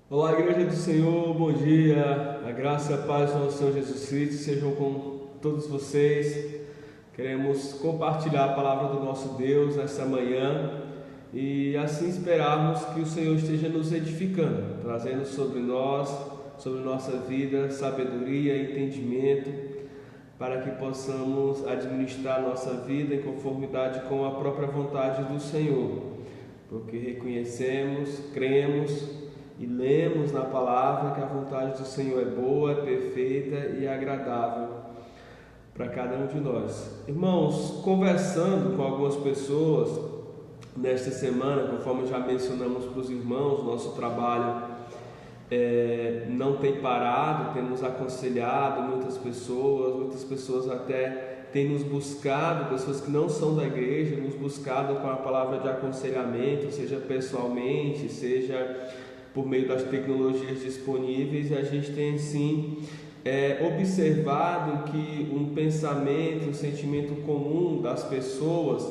Olá, Igreja do Senhor, bom dia. A graça e a paz do nosso Senhor Jesus Cristo sejam com todos vocês. Queremos compartilhar a palavra do nosso Deus nesta manhã e assim esperarmos que o Senhor esteja nos edificando, trazendo sobre nós, sobre nossa vida, sabedoria e entendimento, para que possamos administrar nossa vida em conformidade com a própria vontade do Senhor, porque reconhecemos, cremos e lemos na palavra que a vontade do Senhor é boa, é perfeita e agradável para cada um de nós. Irmãos, conversando com algumas pessoas nesta semana, conforme já mencionamos para os irmãos, nosso trabalho não tem parado, temos aconselhado muitas pessoas até têm nos buscado, pessoas que não são da igreja, nos buscado com a palavra de aconselhamento, seja pessoalmente, seja por meio das tecnologias disponíveis, e a gente tem sim observado que um pensamento, um sentimento comum das pessoas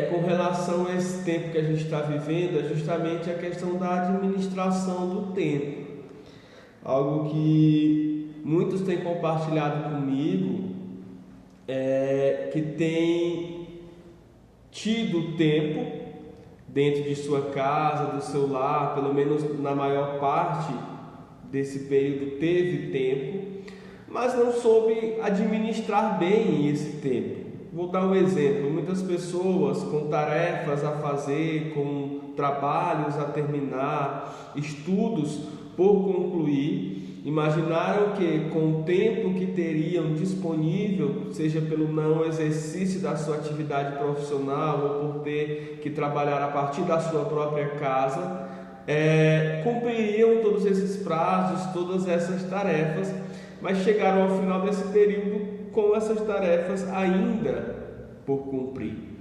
com relação a esse tempo que a gente está vivendo é justamente a questão da administração do tempo. Algo que muitos têm compartilhado comigo que tem tido tempo dentro de sua casa, do seu lar, pelo menos na maior parte desse período teve tempo, mas não soube administrar bem esse tempo. Vou dar um exemplo: muitas pessoas com tarefas a fazer, com trabalhos a terminar, estudos por concluir, imaginaram que com o tempo que teriam disponível, seja pelo não exercício da sua atividade profissional ou por ter que trabalhar a partir da sua própria casa, cumpririam todos esses prazos, todas essas tarefas, mas chegaram ao final desse período com essas tarefas ainda por cumprir.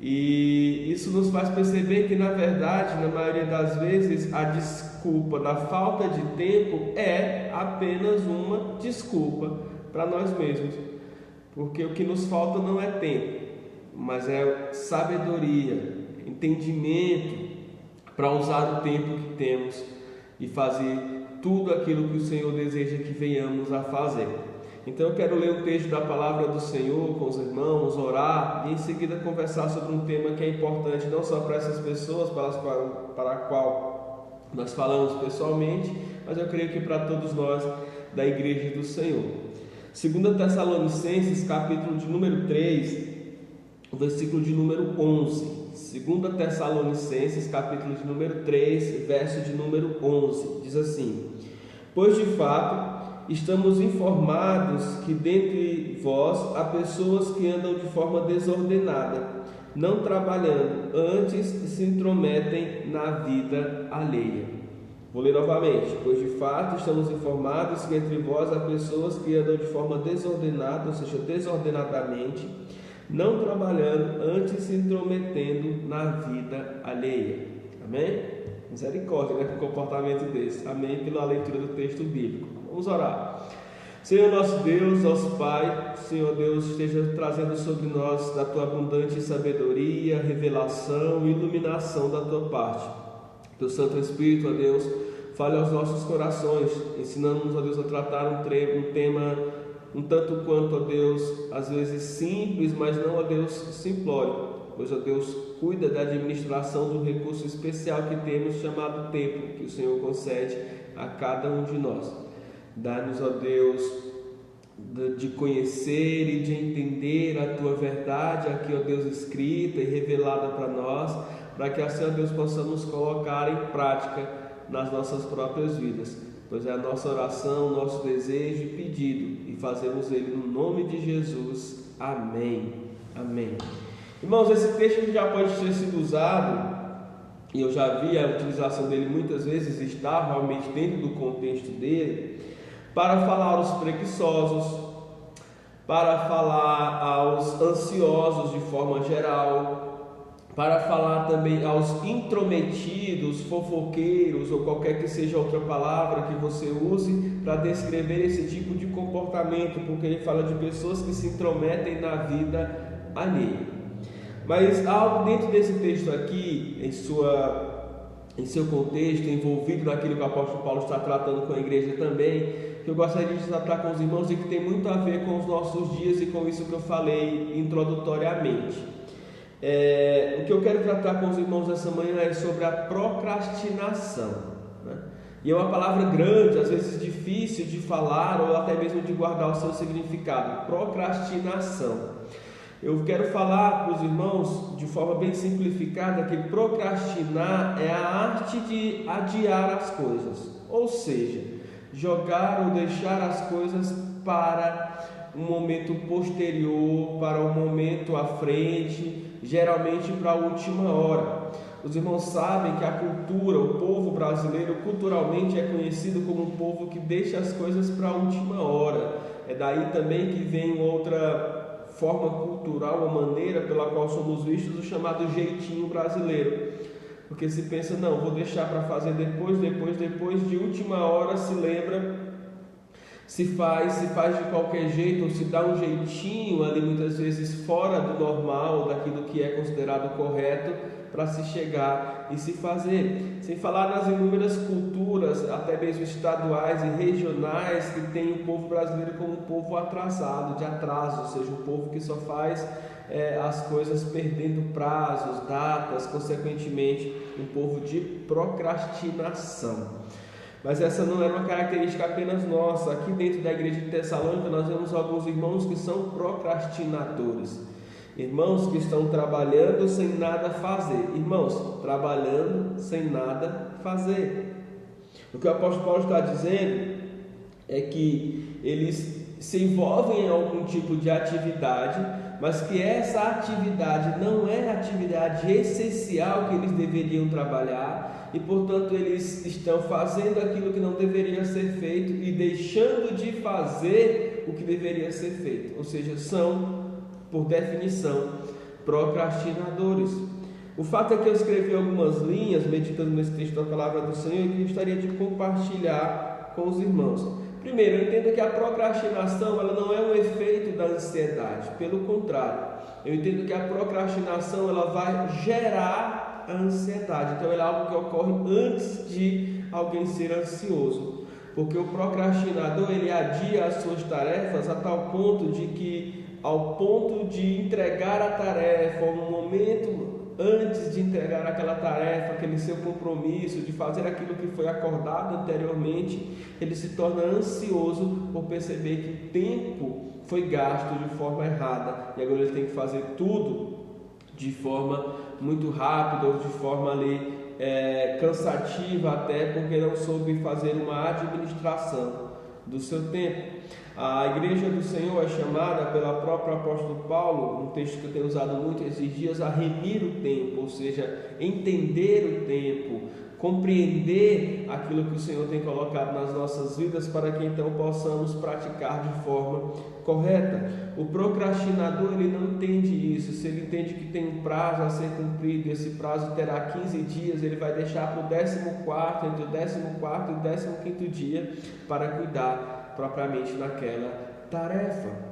E isso nos faz perceber que, na verdade, na maioria das vezes, a desculpa da falta de tempo é apenas uma desculpa para nós mesmos, porque o que nos falta não é tempo, mas é sabedoria, entendimento para usar o tempo que temos e fazer tudo aquilo que o Senhor deseja que venhamos a fazer. Então eu quero ler o texto da palavra do Senhor com os irmãos, orar e em seguida conversar sobre um tema que é importante não só para essas pessoas para a qual nós falamos pessoalmente, mas eu creio que para todos nós da Igreja do Senhor. 2 Tessalonicenses, capítulo de número 3, versículo de número 11. 2 Tessalonicenses, capítulo de número 3, verso de número 11, diz assim: pois de fato estamos informados que dentre vós há pessoas que andam de forma desordenada, não trabalhando, antes se intrometem na vida alheia. Vou ler novamente. Pois de fato estamos informados que entre vós há pessoas que andam de forma desordenada, ou seja, desordenadamente, não trabalhando, antes se intrometendo na vida alheia. Amém? Misericórdia, né, com um comportamento desse. Amém? Pela leitura do texto bíblico. Vamos orar. Senhor nosso Deus, nosso Pai, Senhor Deus, esteja trazendo sobre nós da Tua abundante sabedoria, revelação e iluminação da Tua parte. Teu Santo Espírito, ó Deus, fale aos nossos corações, ensinando-nos, ó Deus, a tratar um tema um tanto quanto, ó Deus, às vezes simples, mas não, ó Deus, simplório. Pois, ó Deus, cuida da administração do recurso especial que temos chamado tempo, que o Senhor concede a cada um de nós. Dá-nos, ó Deus, de conhecer e de entender a Tua verdade, aqui, ó Deus, escrita e revelada para nós, para que assim, ó Deus, possamos colocar em prática nas nossas próprias vidas. Pois é a nossa oração, nosso desejo e pedido, e fazemos ele no nome de Jesus. Amém. Amém. Irmãos, esse texto já pode ter sido usado, e eu já vi a utilização dele muitas vezes, está realmente dentro do contexto dele, para falar aos preguiçosos, para falar aos ansiosos de forma geral, para falar também aos intrometidos, fofoqueiros ou qualquer que seja outra palavra que você use para descrever esse tipo de comportamento, porque ele fala de pessoas que se intrometem na vida alheia. Mas algo dentro desse texto aqui, em sua em seu contexto, envolvido naquilo que o apóstolo Paulo está tratando com a igreja também, que eu gostaria de tratar com os irmãos e que tem muito a ver com os nossos dias e com isso que eu falei introdutoriamente. O que eu quero tratar com os irmãos essa manhã é sobre a procrastinação, né? E é uma palavra grande, às vezes difícil de falar ou até mesmo de guardar o seu significado. Procrastinação. Eu quero falar para os irmãos de forma bem simplificada que procrastinar é a arte de adiar as coisas, ou seja, jogar ou deixar as coisas para um momento posterior, para um momento à frente, geralmente para a última hora. Os irmãos sabem que a cultura, o povo brasileiro culturalmente é conhecido como um povo que deixa as coisas para a última hora. É daí também que vem outra forma cultural, a maneira pela qual somos vistos, o chamado jeitinho brasileiro. Porque se pensa, não, vou deixar para fazer depois, de última hora se lembra, se faz de qualquer jeito, ou se dá um jeitinho ali muitas vezes fora do normal, daquilo que é considerado correto, para se chegar e se fazer. Sem falar nas inúmeras culturas, até mesmo estaduais e regionais, que tem o povo brasileiro como um povo atrasado, de atraso, ou seja, um povo que só faz as coisas perdendo prazos, datas, consequentemente, um povo de procrastinação. Mas essa não era uma característica apenas nossa. Aqui dentro da igreja de Tessalônica nós vemos alguns irmãos que são procrastinadores. Irmãos que estão trabalhando sem nada fazer. Irmãos, trabalhando sem nada fazer. O que o apóstolo Paulo está dizendo é que eles se envolvem em algum tipo de atividade, mas que essa atividade não é a atividade essencial que eles deveriam trabalhar, e portanto eles estão fazendo aquilo que não deveria ser feito e deixando de fazer o que deveria ser feito. Ou seja, são, por definição, procrastinadores. O fato é que eu escrevi algumas linhas meditando nesse texto da palavra do Senhor e que gostaria de compartilhar com os irmãos. Primeiro, eu entendo que a procrastinação ela não é um efeito da ansiedade, pelo contrário, eu entendo que a procrastinação ela vai gerar a ansiedade. Então ela é algo que ocorre antes de alguém ser ansioso, porque o procrastinador ele adia as suas tarefas a tal ponto de que, ao ponto de entregar a tarefa, um momento antes de entregar aquela tarefa, aquele seu compromisso de fazer aquilo que foi acordado anteriormente, ele se torna ansioso por perceber que o tempo foi gasto de forma errada e agora ele tem que fazer tudo de forma muito rápida ou de forma ali cansativa, até porque não soube fazer uma administração do seu tempo. A igreja do Senhor é chamada pela própria apóstolo Paulo, um texto que eu tenho usado muito esses dias, a remir o tempo, ou seja, entender o tempo, compreender aquilo que o Senhor tem colocado nas nossas vidas para que então possamos praticar de forma correta. O procrastinador ele não entende isso. Se ele entende que tem um prazo a ser cumprido, esse prazo terá 15 dias, ele vai deixar para o 14º, entre o 14º e o 15º dia para cuidar propriamente naquela tarefa.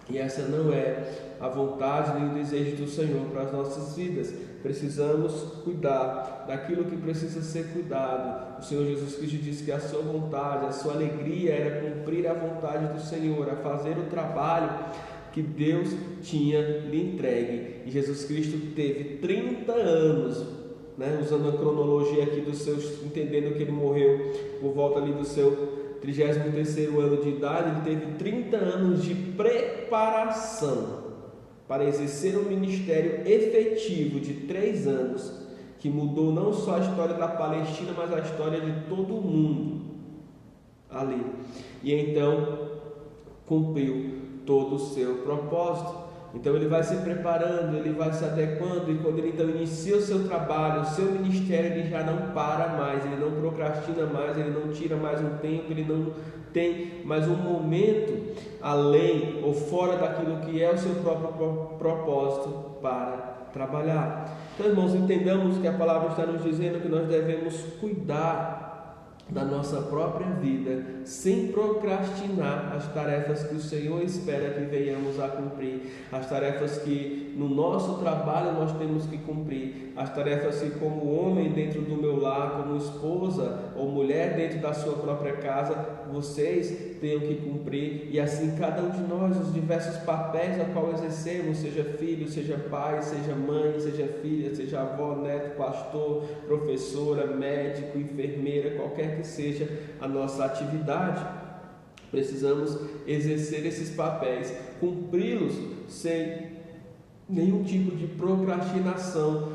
E essa não é a vontade nem o desejo do Senhor para as nossas vidas. Precisamos cuidar daquilo que precisa ser cuidado. O Senhor Jesus Cristo disse que a sua vontade, a sua alegria era cumprir a vontade do Senhor, a fazer o trabalho que Deus tinha lhe entregue. E Jesus Cristo teve 30 anos, usando a cronologia aqui dos seus, entendendo que ele morreu por volta ali do seu 33º ano de idade, ele teve 30 anos de preparação para exercer um ministério efetivo de 3 anos, que mudou não só a história da Palestina, mas a história de todo o mundo ali. E então cumpriu todo o seu propósito. Então ele vai se preparando, ele vai se adequando, e quando ele então inicia o seu trabalho, o seu ministério, ele já não para mais, ele não procrastina mais, ele não tira mais um tempo, ele não tem mais um momento além ou fora daquilo que é o seu próprio propósito para trabalhar. Então, irmãos, entendamos que a palavra está nos dizendo que nós devemos cuidar da nossa própria vida, sem procrastinar as tarefas que o Senhor espera que venhamos a cumprir, as tarefas que no nosso trabalho nós temos que cumprir, as tarefas que como homem dentro do meu lar, como esposa ou mulher dentro da sua própria casa, vocês tenham que cumprir, e assim cada um de nós, os diversos papéis a qual exercemos, seja filho, seja pai, seja mãe, seja filha, seja avó, neto, pastor, professora, médico, enfermeira, qualquer que seja a nossa atividade, precisamos exercer esses papéis, cumpri-los sem nenhum tipo de procrastinação,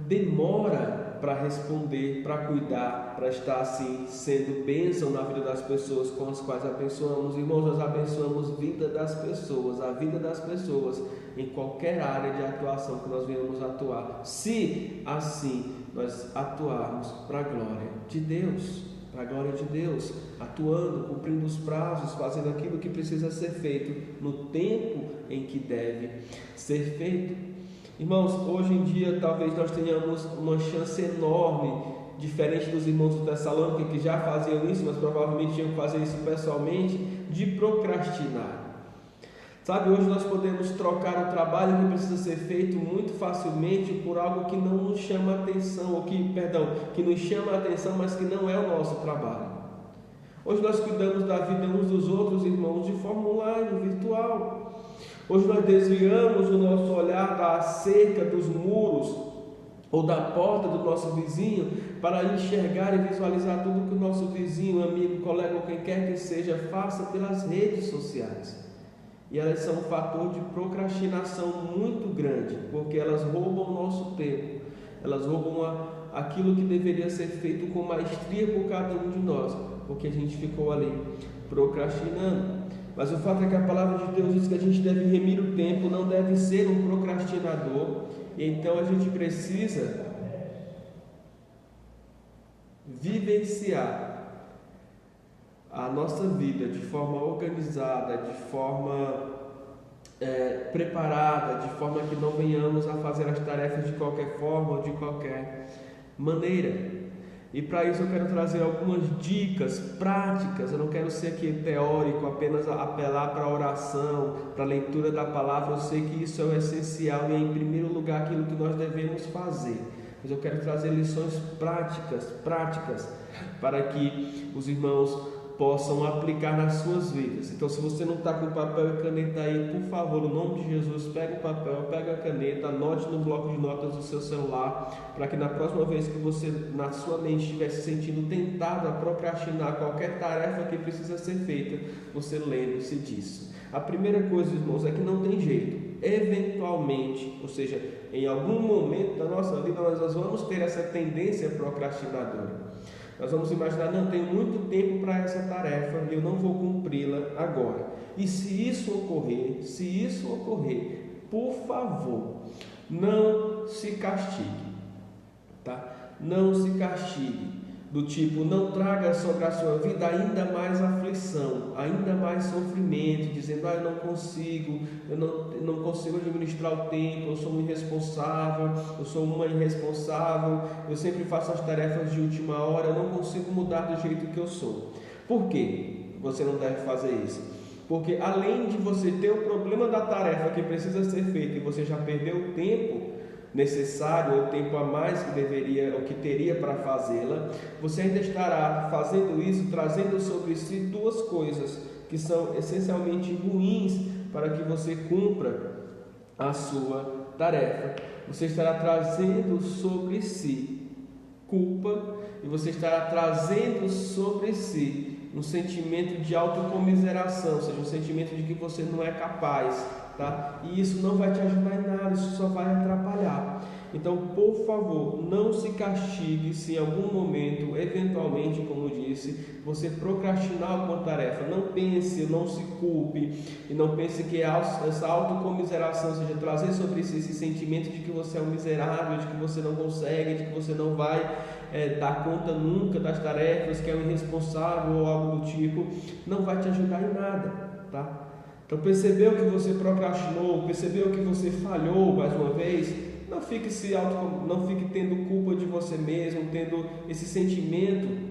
demora para responder, para cuidar, para estar assim, sendo bênção na vida das pessoas com as quais abençoamos. Irmãos, nós abençoamos a vida das pessoas em qualquer área de atuação que nós venhamos atuar, se assim nós atuarmos para a glória de Deus, atuando, cumprindo os prazos, fazendo aquilo que precisa ser feito no tempo em que deve ser feito. Irmãos, hoje em dia talvez nós tenhamos uma chance enorme, diferente dos irmãos do Tessalônica que já faziam isso, mas provavelmente tinham que fazer isso pessoalmente, de procrastinar. Sabe, hoje nós podemos trocar o trabalho que precisa ser feito muito facilmente por algo que não nos chama atenção, ou que nos chama a atenção, mas que não é o nosso trabalho. Hoje nós cuidamos da vida uns dos outros, irmãos, de forma online, virtual. Hoje nós desviamos o nosso olhar da cerca, dos muros ou da porta do nosso vizinho para enxergar e visualizar tudo que o nosso vizinho, amigo, colega ou quem quer que seja faça pelas redes sociais. E elas são um fator de procrastinação muito grande, porque elas roubam o nosso tempo, elas roubam aquilo que deveria ser feito com maestria por cada um de nós, porque a gente ficou ali procrastinando. Mas o fato é que a palavra de Deus diz que a gente deve remir o tempo, não deve ser um procrastinador. Então a gente precisa vivenciar a nossa vida de forma organizada, de forma preparada, de forma que não venhamos a fazer as tarefas de qualquer forma ou de qualquer maneira. E para isso eu quero trazer algumas dicas práticas. Eu não quero ser aqui teórico, apenas apelar para a oração, para a leitura da palavra. Eu sei que isso é o essencial e é em primeiro lugar aquilo que nós devemos fazer. Mas eu quero trazer lições práticas para que os irmãos possam aplicar nas suas vidas. Então, se você não está com papel e caneta aí, por favor, no nome de Jesus, pega o papel, pega a caneta, anote no bloco de notas do seu celular, para que na próxima vez que você, na sua mente, estiver se sentindo tentado a procrastinar qualquer tarefa que precisa ser feita, você lembre-se disso. A primeira coisa, irmãos, é que não tem jeito. Eventualmente, ou seja, em algum momento da nossa vida, nós vamos ter essa tendência procrastinadora. Nós vamos imaginar, não, tenho muito tempo para essa tarefa e eu não vou cumpri-la agora. E se isso ocorrer, por favor, não se castigue, tá? Não se castigue, do tipo, não traga sobre a sua vida ainda mais aflição, ainda mais sofrimento, dizendo, eu não consigo administrar o tempo, eu sou um irresponsável, eu sou uma irresponsável, eu sempre faço as tarefas de última hora, eu não consigo mudar do jeito que eu sou. Por quê? Você não deve fazer isso. Porque além de você ter o problema da tarefa que precisa ser feita e você já perdeu o tempo necessário, ou tempo a mais que deveria ou que teria para fazê-la, você ainda estará fazendo isso, trazendo sobre si duas coisas que são essencialmente ruins para que você cumpra a sua tarefa. Você estará trazendo sobre si culpa e você estará trazendo sobre si um sentimento de autocomiseração, ou seja, um sentimento de que você não é capaz, tá? E isso não vai te ajudar em nada, isso só vai atrapalhar. Então, por favor, não se castigue se em algum momento, eventualmente, como disse, você procrastinar alguma tarefa. Não pense, não se culpe e não pense que essa autocomiseração, ou seja, trazer sobre si esse sentimento de que você é um miserável, de que você não consegue, de que você não vai dar conta nunca das tarefas, que é um irresponsável ou algo do tipo, não vai te ajudar em nada, tá? Então, percebeu que você procrastinou, percebeu que você falhou mais uma vez, não fique tendo culpa de você mesmo, tendo esse sentimento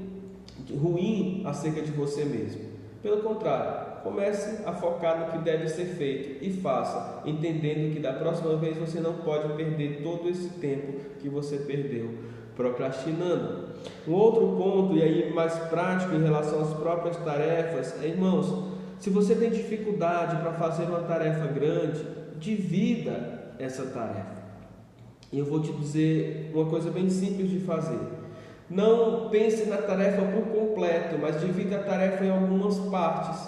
ruim acerca de você mesmo. Pelo contrário, comece a focar no que deve ser feito e faça, entendendo que da próxima vez você não pode perder todo esse tempo que você perdeu procrastinando. Um outro ponto, e aí mais prático em relação às próprias tarefas, irmãos, se você tem dificuldade para fazer uma tarefa grande, divida essa tarefa. E eu vou te dizer uma coisa bem simples de fazer. Não pense na tarefa por completo, mas divida a tarefa em algumas partes.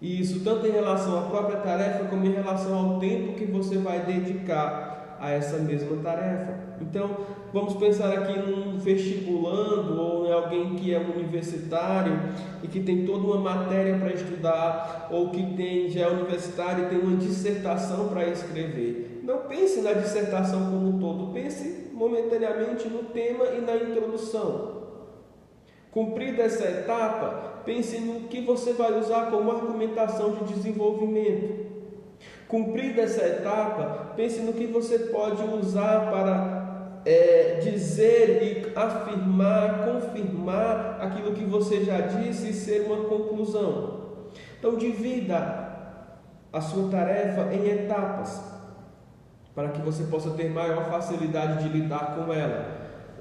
E isso tanto em relação à própria tarefa, como em relação ao tempo que você vai dedicar a essa mesma tarefa. Então, vamos pensar aqui num vestibulando ou em alguém que é universitário e que tem toda uma matéria para estudar, ou que já é universitário e tem uma dissertação para escrever. Não pense na dissertação como um todo, pense momentaneamente no tema e na introdução. Cumprida essa etapa, pense no que você vai usar como argumentação de desenvolvimento. Cumprida essa etapa, pense no que você pode usar para dizer e afirmar, confirmar aquilo que você já disse e ser uma conclusão. Então, divida a sua tarefa em etapas, para que você possa ter maior facilidade de lidar com ela,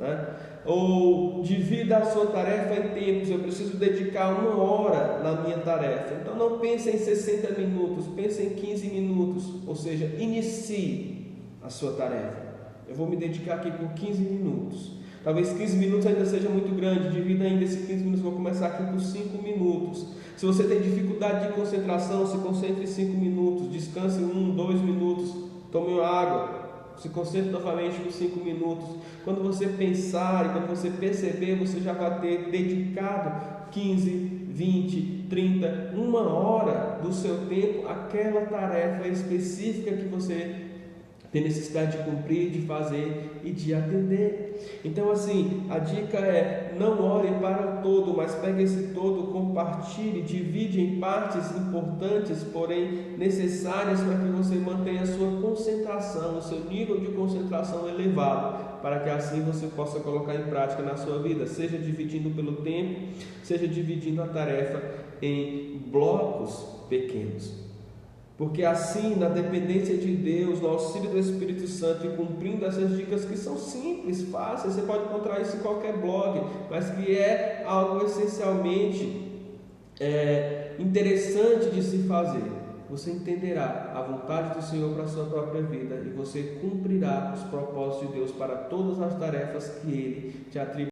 né? Ou divida a sua tarefa em tempos. Eu preciso dedicar 1 hora na minha tarefa. Então não pense em 60 minutos, pense em 15 minutos. Ou seja, inicie a sua tarefa. Eu vou me dedicar aqui por 15 minutos. Talvez 15 minutos ainda seja muito grande. Divida ainda esses 15 minutos. Vou começar aqui por 5 minutos. Se você tem dificuldade de concentração, se concentre em 5 minutos. Descanse 1, 2 minutos. Tome uma água. Se concentre novamente por 5 minutos. Quando você pensar e quando você perceber, você já vai ter dedicado 15, 20, 30, 1 hora do seu tempo àquela tarefa específica que você tem necessidade de cumprir, de fazer e de atender. Então assim, a dica é: não olhe para o todo, mas pegue esse todo, compartilhe, divide em partes importantes, porém necessárias, para que você mantenha a sua concentração, o seu nível de concentração elevado, para que assim você possa colocar em prática na sua vida, seja dividindo pelo tempo, seja dividindo a tarefa em blocos pequenos. Porque assim, na dependência de Deus, no auxílio do Espírito Santo e cumprindo essas dicas que são simples, fáceis, você pode encontrar isso em qualquer blog, mas que é algo essencialmente interessante de se fazer. Você entenderá a vontade do Senhor para a sua própria vida e você cumprirá os propósitos de Deus para todas as tarefas que Ele te atribui.